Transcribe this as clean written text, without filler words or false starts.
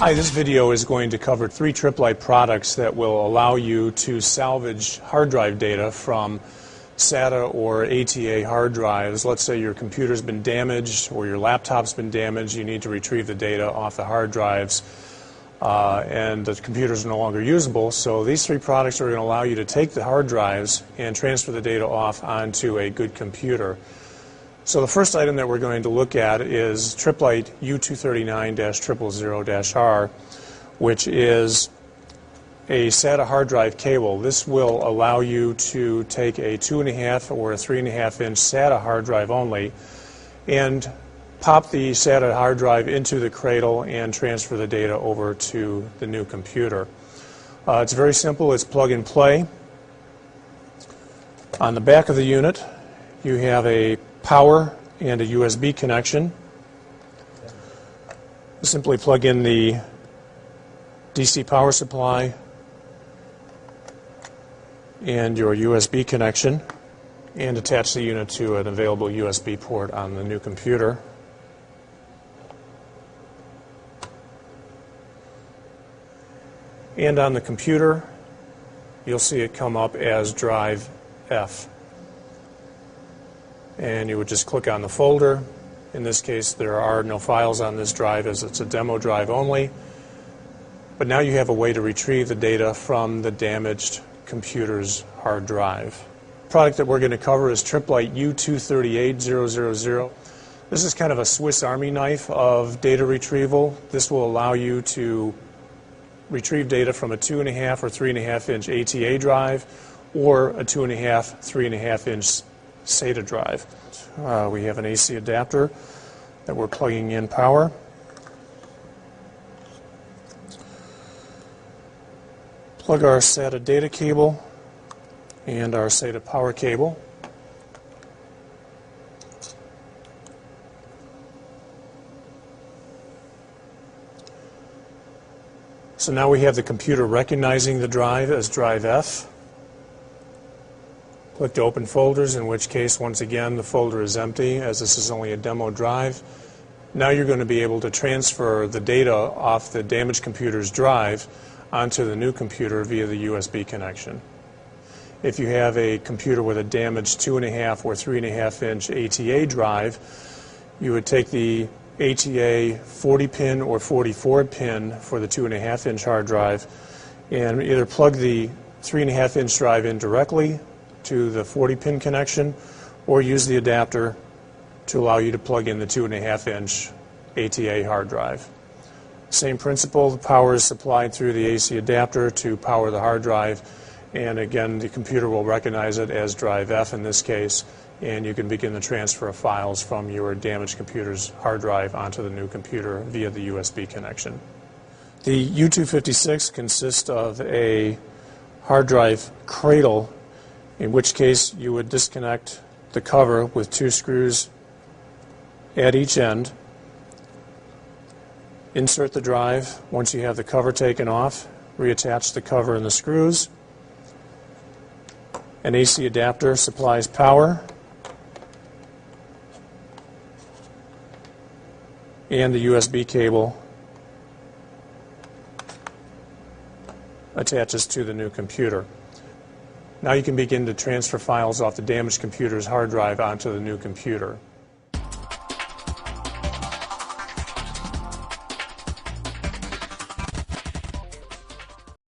Hi, this video is going to cover 3 Tripp Lite products that will allow you to salvage hard drive data from SATA or ATA hard drives. Let's say your computer's been damaged or your laptop's been damaged. You need to retrieve the data off the hard drives and the computer's no longer usable. So these 3 products are going to allow you to take the hard drives and transfer the data off onto a good computer. So the first item that we're going to look at is Tripp Lite U239-000-R, which is a SATA hard drive cable. This will allow you to take a 2.5 or a 3.5 inch SATA hard drive only and pop the SATA hard drive into the cradle and transfer the data over to the new computer. It's very simple. It's plug and play. On the back of the unit, you have a power and a USB connection. Simply plug in the DC power supply and your USB connection and attach the unit to an available USB port on the new computer. And on the computer, you'll see it come up as drive F. And you would just click on the folder. In this case, there are no files on this drive as it's a demo drive only. But now you have a way to retrieve the data from the damaged computer's hard drive. The product that we're going to cover is Tripp Lite U238-000. This is kind of a Swiss Army knife of data retrieval. This will allow you to retrieve data from a 2.5 or 3.5 inch ATA drive or a 2.5, 3.5 inch SATA drive. We have an AC adapter that we're plugging in power. Plug our SATA data cable and our SATA power cable. So now we have the computer recognizing the drive as drive F. Click to open folders, in which case, once again, the folder is empty as this is only a demo drive. Now you're going to be able to transfer the data off the damaged computer's drive onto the new computer via the USB connection. If you have a computer with a damaged 2.5 or 3.5 inch ATA drive, you would take the ATA 40 pin or 44 pin for the 2.5 inch hard drive and either plug the 3.5 inch drive in directly to the 40 pin connection or use the adapter to allow you to plug in the 2.5 inch ATA hard drive. Same principle, the power is supplied through the AC adapter to power the hard drive, and again the computer will recognize it as drive F in this case, and you can begin the transfer of files from your damaged computer's hard drive onto the new computer via the USB connection. The U256 consists of a hard drive cradle, in which case you would disconnect the cover with 2 screws at each end. Insert the drive. Once you have the cover taken off, reattach the cover and the screws. An AC adapter supplies power, and the USB cable attaches to the new computer. Now you can begin to transfer files off the damaged computer's hard drive onto the new computer.